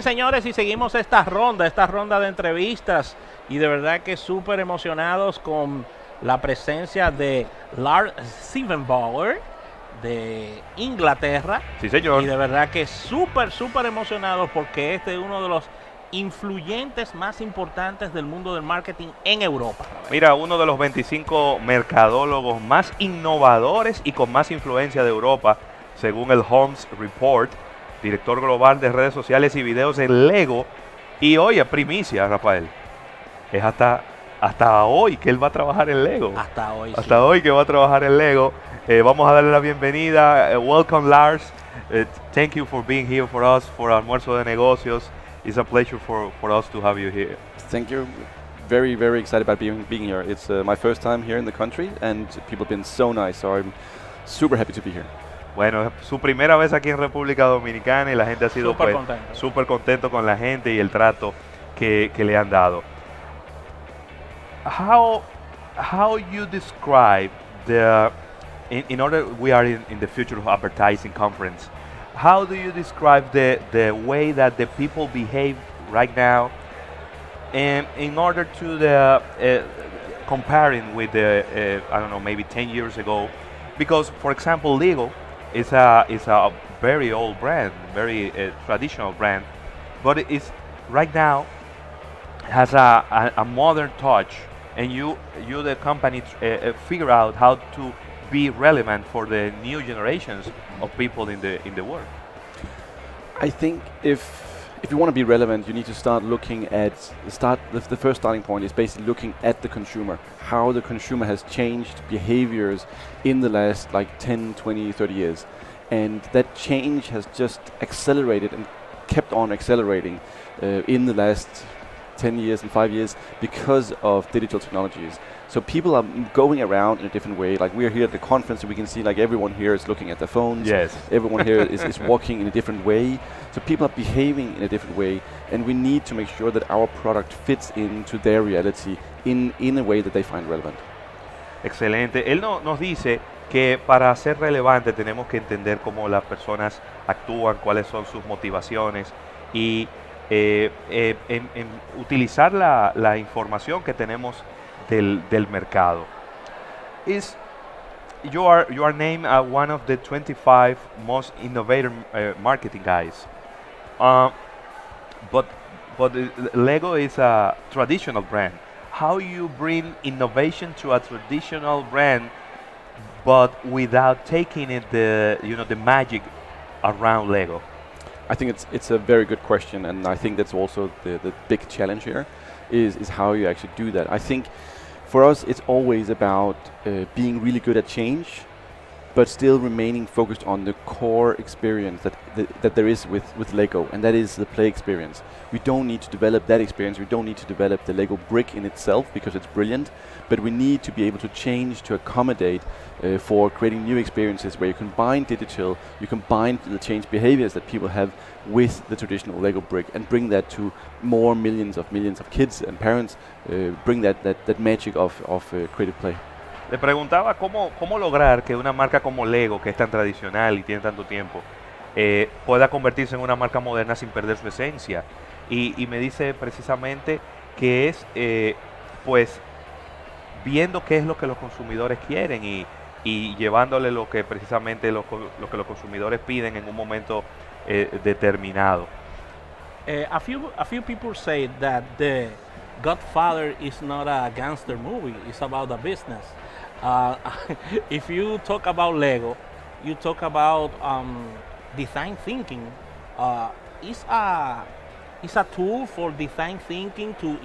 Señores, y seguimos esta ronda de entrevistas y de verdad que súper emocionados con la presencia de Lars Silberbauer de Inglaterra. Sí, señor. Y de verdad que súper emocionados porque este es uno de los influyentes más importantes del mundo del marketing en Europa. Mira, uno de los 25 mercadólogos más innovadores y con más influencia de Europa, según el Holmes Report, director global de redes sociales y videos en Lego. Y oye, primicia, Rafael, es hasta hoy que él va a trabajar en Lego. Hasta hoy. Hasta sí. Hoy que va a trabajar en Lego. Vamos a darle la bienvenida. Welcome, Lars. Thank you for being here for us, for Almuerzo de Negocios. It's a pleasure for us to have you here. Thank you. Very excited about being here. It's my first time here in the country, and people have been so nice, so I'm super happy to be here. Bueno, es su primera vez aquí en República Dominicana y la gente ha sido súper contento con la gente y el trato que le han dado. How you describe in order we are in the Future of Advertising conference, how do you describe the way that the people behave right now, and in order to the comparing with the I don't know, maybe 10 years ago, because for example Lego is a very old brand, very traditional brand, but it is right now has a modern touch, and you the company figure out how to be relevant for the new generations of people in the world. I think if you want to be relevant, you need to start looking at the first starting point is basically looking at the consumer, how the consumer has changed behaviors in the last like 10, 20, 30 years. And that change has just accelerated and kept on accelerating in the last 10 years and 5 years because of digital technologies. So people are going around in a different way. Like we're here at the conference, and we can see like everyone here is looking at their phones. Yes. Everyone here is walking in a different way. So people are behaving in a different way, and we need to make sure that our product fits into their reality in a way that they find relevant. Excelente. Él nos dice que para ser relevante tenemos que entender cómo las personas actúan, cuáles son sus motivaciones y en utilizar la información que tenemos del mercado. You are named one of the 25 most innovative marketing guys, but Lego is a traditional brand. How you bring innovation to a traditional brand, but without taking it the magic around Lego? I think it's a very good question, and I think that's also the big challenge here, is how you actually do that. I think for us it's always about being really good at change, but still remaining focused on the core experience that there is with Lego, and that is the play experience. We don't need to develop that experience, we don't need to develop the Lego brick in itself because it's brilliant, but we need to be able to change to accommodate for creating new experiences where you combine digital, you combine the changed behaviors that people have with the traditional Lego brick and bring that to more millions of kids and parents, bring that magic of creative play. Le preguntaba cómo lograr que una marca como Lego, que es tan tradicional y tiene tanto tiempo, pueda convertirse en una marca moderna sin perder su esencia. Y me dice precisamente que es pues viendo qué es lo que los consumidores quieren y llevándole lo que precisamente lo que los consumidores piden en un momento determinado. A few people say that the Godfather is not a gangster movie, it's about a business. If you talk about Lego, you talk about design thinking. Is a tool for design thinking to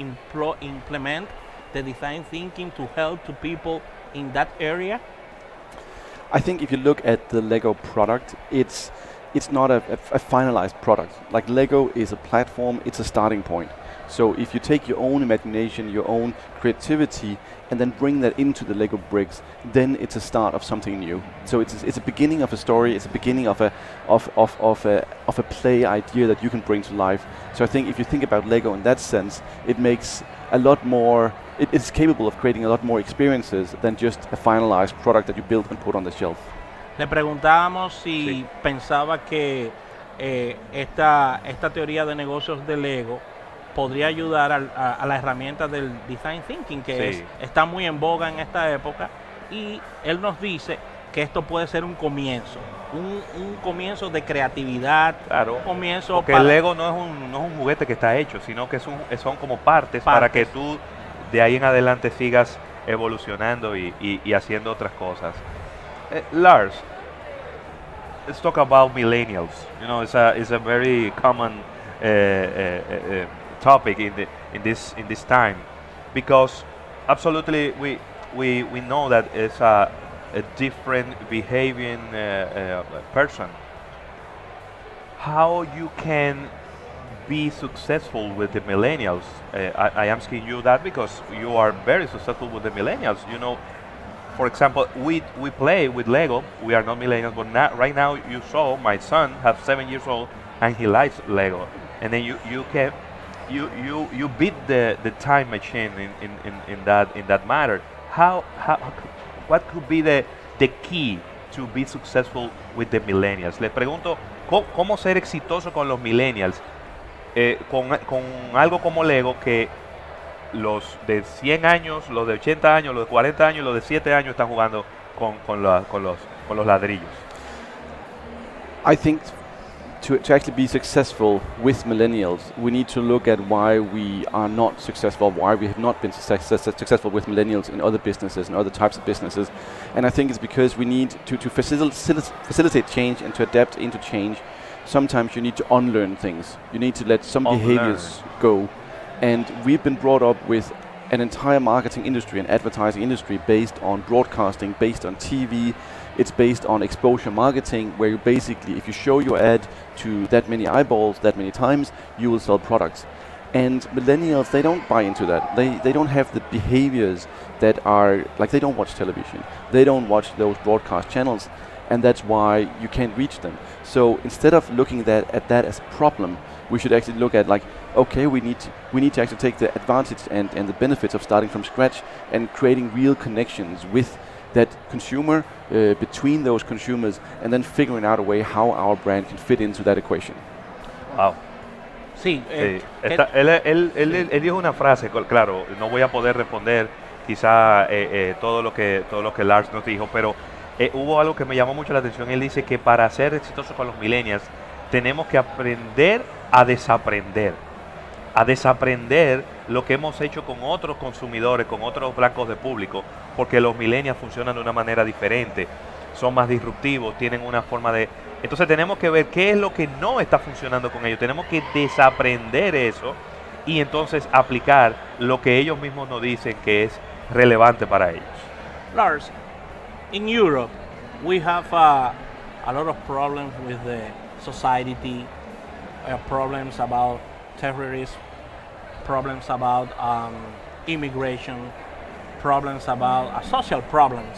implement the design thinking to help to people in that area? I think if you look at the Lego product, it's not a finalized product. Like Lego is a platform, it's a starting point. So if you take your own imagination, your own creativity, and then bring that into the Lego bricks, then it's a start of something new. So it's a beginning of a story, it's a beginning of a play idea that you can bring to life. So I think if you think about Lego in that sense, it makes a lot more. It's capable of creating a lot more experiences than just a finalized product that you build and put on the shelf. Le preguntábamos si pensaba que esta teoría de negocios de Lego podría ayudar a la herramienta del design thinking, que Sí. está muy en boga en esta época, y él nos dice que esto puede ser un comienzo, un comienzo de creatividad, Claro, un comienzo porque el Lego no es un juguete que está hecho, sino que son como partes para que tú de ahí en adelante sigas evolucionando y haciendo otras cosas. Lars, let's talk about millennials. You know, it's a very common topic in this time, because absolutely we know that it's a different behaving person. How you can be successful with the millennials? I am asking you that because you are very successful with the millennials. You know, for example, we play with Lego. We are not millennials, but right now you saw my son have 7 years old and he likes Lego. And then you beat the time machine in that matter. What could be the key to be successful with the millennials? Les pregunto, ¿cómo ser exitoso con los millennials? Con algo como Lego, que los de 100 años, los de 80 años, los de 40 años, los de 7 años están jugando con los ladrillos. I think to actually be successful with millennials, we need to look at why we are not successful, why we have not been successful with millennials in other businesses and other types of businesses. And I think it's because we need to facilitate change and to adapt into change. Sometimes you need to unlearn things. You need to let some behaviors go. And we've been brought up with an entire marketing industry and advertising industry based on broadcasting, based on TV. It's based on exposure marketing, where you basically, if you show your ad to that many eyeballs, that many times, you will sell products. And millennials, they don't buy into that. They don't have the behaviors that are, like, they don't watch television. They don't watch those broadcast channels, and that's why you can't reach them. So instead of looking at that as a problem, we should actually look at, like, okay, we need to actually take the advantage and the benefits of starting from scratch and creating real connections with that consumer, between those consumers, and then figuring out a way how our brand can fit into that equation. Wow. Sí. Él dijo una frase, claro, no voy a poder responder quizá todo lo que Lars nos dijo, pero hubo algo que me llamó mucho la atención. Él dice que para ser exitosos con los millennials tenemos que aprender a desaprender lo que hemos hecho con otros consumidores, con otros blancos de público, porque los millennials funcionan de una manera diferente, son más disruptivos, tienen una forma de... Entonces tenemos que ver qué es lo que no está funcionando con ellos, tenemos que desaprender eso y entonces aplicar lo que ellos mismos nos dicen que es relevante para ellos. Lars, in Europe, we have a lot of problems with the society, problems about terrorism, problems about immigration, problems about social problems.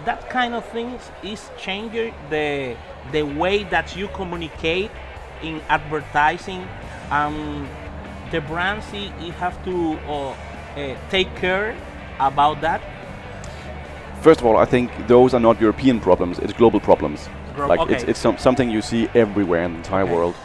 That kind of things is changing the way that you communicate in advertising. The brands you have to take care about that. First of all, I think those are not European problems; it's global problems. Okay. It's something you see everywhere in the entire world.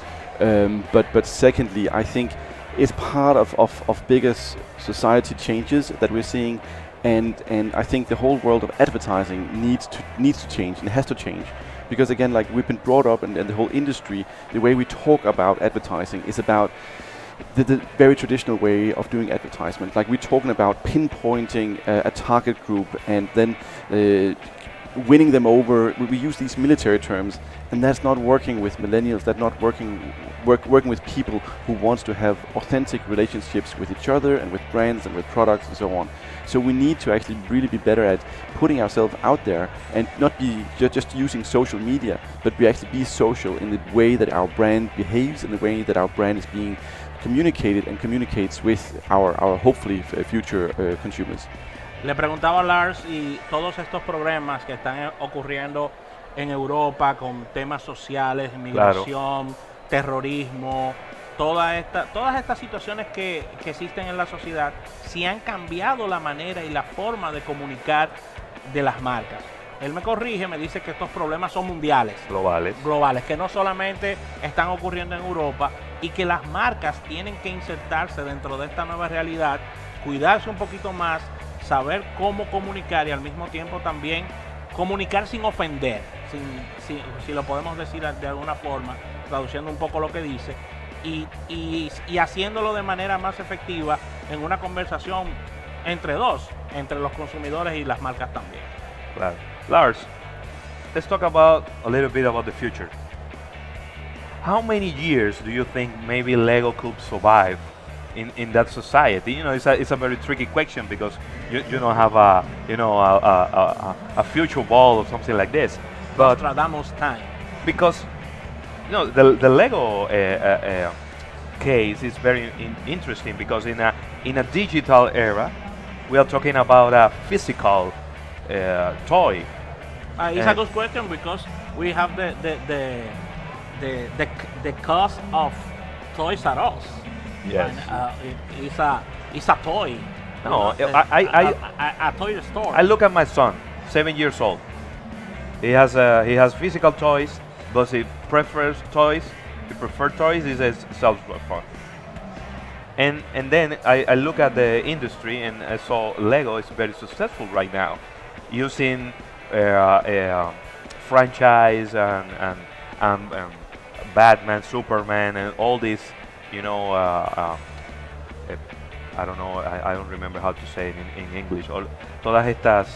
But secondly, I think it's part of bigger society changes that we're seeing, and I think the whole world of advertising needs to change and has to change, because again, like, we've been brought up and the whole industry, the way we talk about advertising is about the very traditional way of doing advertisement. Like, we're talking about pinpointing a target group and then winning them over. We use these military terms, and that's not working with millennials. That's not working with people who wants to have authentic relationships with each other and with brands and with products and so on. So we need to actually really be better at putting ourselves out there and not be just using social media, but we actually be social in the way that our brand behaves, in the way that our brand is being communicated and communicates with our hopefully future consumers. Le preguntaba a Lars y todos estos problemas que están ocurriendo en Europa con temas sociales, inmigración, terrorismo, todas estas situaciones que existen en la sociedad, si han cambiado la manera y la forma de comunicar de las marcas. él me corrige, me dice que estos problemas son mundiales. Globales, que no solamente están ocurriendo en Europa y que las marcas tienen que insertarse dentro de esta nueva realidad, cuidarse un poquito más, saber cómo comunicar y al mismo tiempo también comunicar sin ofender, si lo podemos decir de alguna forma, traduciendo un poco lo que dice, y haciéndolo de manera más efectiva en una conversación entre los consumidores y las marcas también. Claro. Lars, let's talk about a little bit about the future. How many years do you think maybe Lego could survive in that society? You know, it's a very tricky question because you don't have a future ball or something like this. But Nostradamus time. Because the Lego case is very interesting because in a digital era, we are talking about a physical toy. It's a good question because we have the cost of Toys R Us. Yes. And, it's a toy. No, a toy store. I look at my son, 7 years old. He has physical toys, but he prefers toys. He prefers toys. He says self-phone. And then I look at the industry and I saw Lego is very successful right now, using franchise and Batman, Superman, and all these, I don't know, I don't remember how to say it in English. Todas estas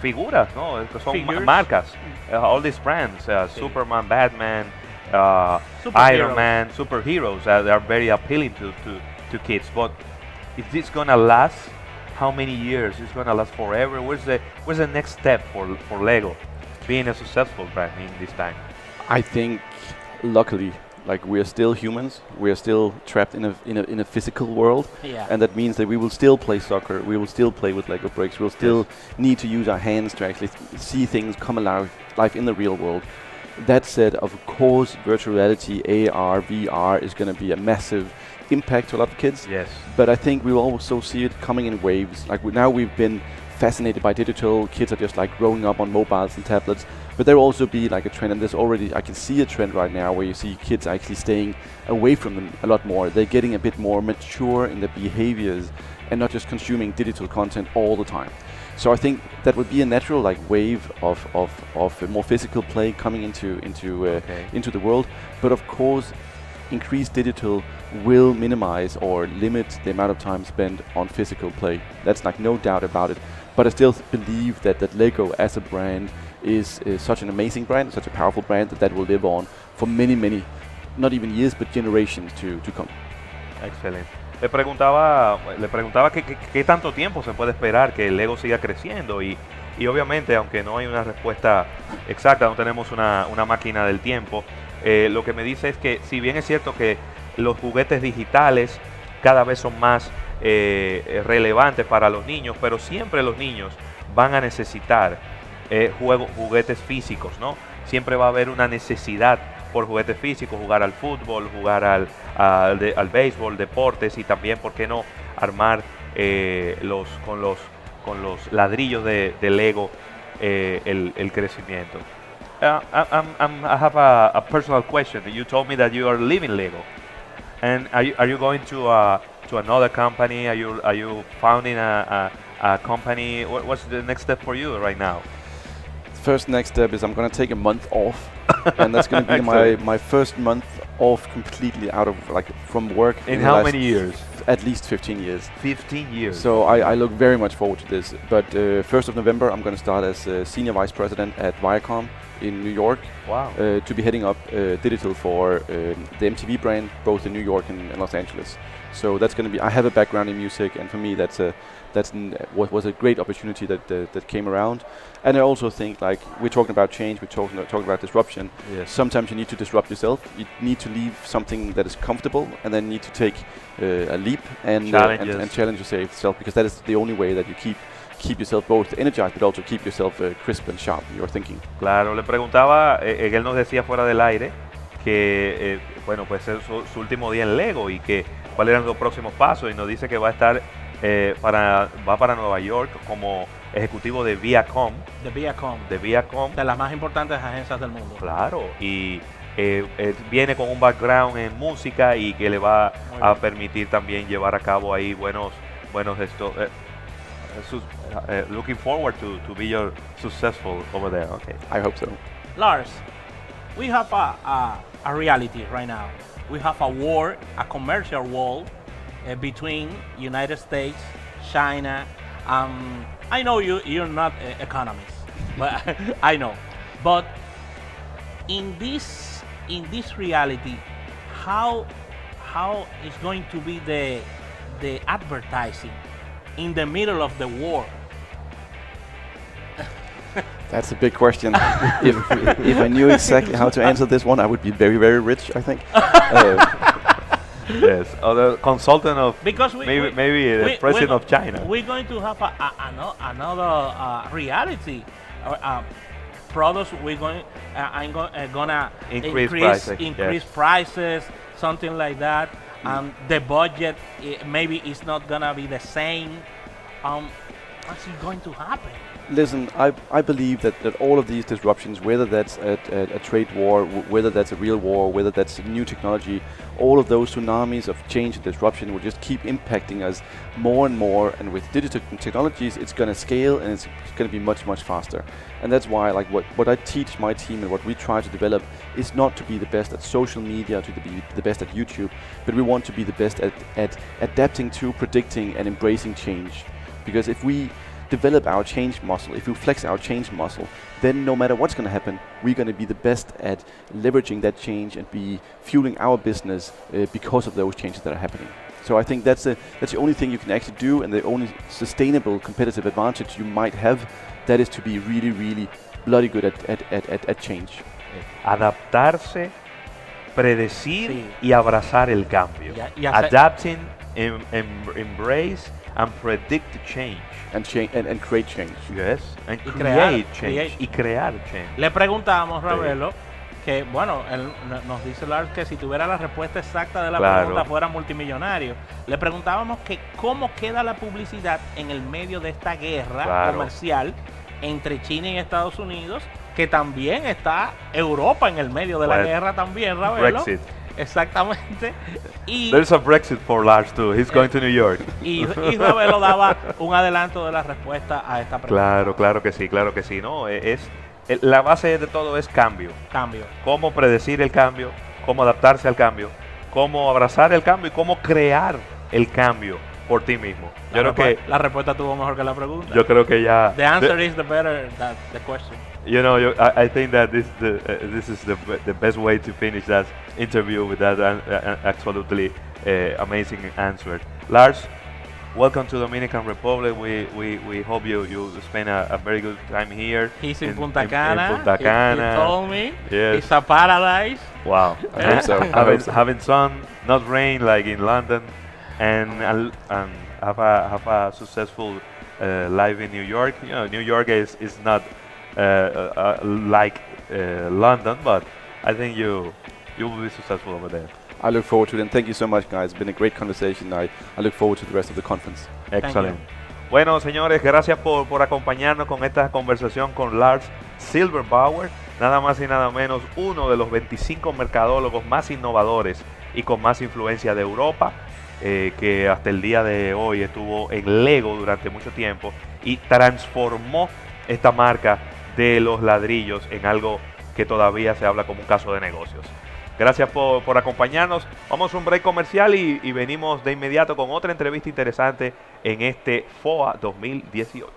figuras, ¿no? Que son marcas. All these brands, Superman, Batman, Iron Man, superheroes, they are very appealing to kids. But is this gonna last? How many years? It's gonna last forever? Where's the next step for Lego being a successful brand in this time? I think, luckily, like, we are still humans. We are still trapped in a physical world, and that means that we will still play soccer. We will still play with Lego bricks. We'll still need to use our hands to actually see things come alive in the real world. That said, of course, virtual reality, AR, VR is going to be a massive impact to a lot of kids. Yes. But I think we will also see it coming in waves. Like, now we've been fascinated by digital. Kids are just like growing up on mobiles and tablets. But there will also be like a trend, and there's already, I can see a trend right now where you see kids actually staying away from them a lot more. They're getting a bit more mature in their behaviors and not just consuming digital content all the time. So I think that would be a natural like wave of more physical play coming into the world. But of course, increased digital will minimize or limit the amount of time spent on physical play. That's like no doubt about it. But I still believe that Lego as a brand is such an amazing brand, such a powerful brand that will live on for many, not even years, but generations to come. Excelente. Le preguntaba qué tanto tiempo se puede esperar que el Lego siga creciendo y obviamente, aunque no hay una respuesta exacta, no tenemos una máquina del tiempo, lo que me dice es que si bien es cierto que los juguetes digitales cada vez son más relevantes para los niños, pero siempre los niños van a necesitar juguetes físicos, ¿no? Siempre va a haber una necesidad por juguetes físicos, jugar al fútbol, jugar al béisbol, deportes y también, ¿por qué no?, armar con los ladrillos de Lego el crecimiento. I have a personal question. You told me that you are leaving Lego, and are you going to another company? Are you founding a company? What's the next step for you right now? First next step is I'm going to take a month off, and that's going to be my first month off completely out of from work. In how many years? At least 15 years. 15 years. So I look very much forward to this. But 1st of November, I'm going to start as Senior Vice President at Viacom in New York. Wow. To be heading up digital for the MTV brand, both in New York and Los Angeles. So that's going to be. I have a background in music, and for me, was a great opportunity that came around. And I also think, like, we're talking about change, we're talking about disruption. Yes. Sometimes you need to disrupt yourself. You need to leave something that is comfortable, and then need to take a leap and challenge yourself, because that is the only way that you keep yourself both energized, but also keep yourself crisp and sharp in your thinking. Claro, le preguntaba, él nos decía fuera del aire que, bueno, pues es su último día en Lego y que cuáles eran los próximos pasos, y nos dice que va a estar va para Nueva York como ejecutivo de Viacom. De Viacom. de las más importantes agencias del mundo. Claro, y viene con un background en música y que le va a permitir también llevar a cabo ahí buenos looking forward to be your successful over there. Okay, I hope so. Lars, we have a reality right now. We have a war, a commercial war between United States, China. I know you're not economists, but I know. But in this reality, how is going to be the advertising in the middle of the war? That's a big question. if I knew exactly how to answer this one, I would be very, very rich, I think. Yes, or the consultant of because maybe the president of China. We're going to have another reality. Products we're going. I'm gonna increase prices, something like that. The budget maybe is not gonna be the same. What's going to happen? Listen, I believe that all of these disruptions, whether that's a trade war, whether that's a real war, whether that's new technology, all of those tsunamis of change and disruption will just keep impacting us more and more. And with digital technologies, it's going to scale and it's going to be much, much faster. And that's why, like, what I teach my team and what we try to develop is not to be the best at social media, to be the best at YouTube, but we want to be the best at adapting to, predicting, and embracing change. Because if we develop our change muscle, if we flex our change muscle, then no matter what's going to happen, we're going to be the best at leveraging that change and be fueling our business because of those changes that are happening. So I think that's the only thing you can actually do, and the only sustainable competitive advantage you might have, that is to be really, really bloody good at change. Adaptarse, predecir y abrazar el cambio. Adapting, embrace and predict change. And create change. Yes, and create change. Y crear change. Le preguntábamos, Ravelo, que bueno, él nos dice Lars que si tuviera la respuesta exacta de la pregunta fuera multimillonario. Le preguntábamos que cómo queda la publicidad en el medio de esta guerra comercial entre China y Estados Unidos, que también está Europa en el medio de la guerra también, Ravelo. Brexit. Exactamente. Y there's a Brexit for Lars too. He's going to New York. Y Ravelo daba un adelanto de la respuesta a esta pregunta. Claro que sí. No, la base de todo es cambio. Cómo predecir el cambio, cómo adaptarse al cambio, cómo abrazar el cambio y cómo crear el cambio por ti mismo. Yo creo que la respuesta tuvo mejor que la pregunta. Yo creo que ya. The answer is the better than the question. You know, I think that this is the best way to finish that interview with that absolutely amazing answer. Lars, welcome to Dominican Republic. We hope you spend a very good time here. He's in Punta Cana. In Punta Cana. He told me. Yes. It's a paradise. Wow. I hope so. Having sun, not rain like in London, and have a successful life in New York. You know, New York is not like London, but I think you will be successful over there. I look forward to it, and thank you so much, guys. It's been a great conversation. I look forward to the rest of the conference. Excellent. Bueno, señores, gracias por acompañarnos con esta conversación con Lars Silberbauer, nada más y nada menos uno de los 25 mercadólogos más innovadores y con más influencia de Europa, que hasta el día de hoy estuvo en Lego durante mucho tiempo y transformó esta marca de los ladrillos en algo que todavía se habla como un caso de negocios. Gracias por acompañarnos. Vamos a un break comercial y venimos de inmediato con otra entrevista interesante en este FOA 2018.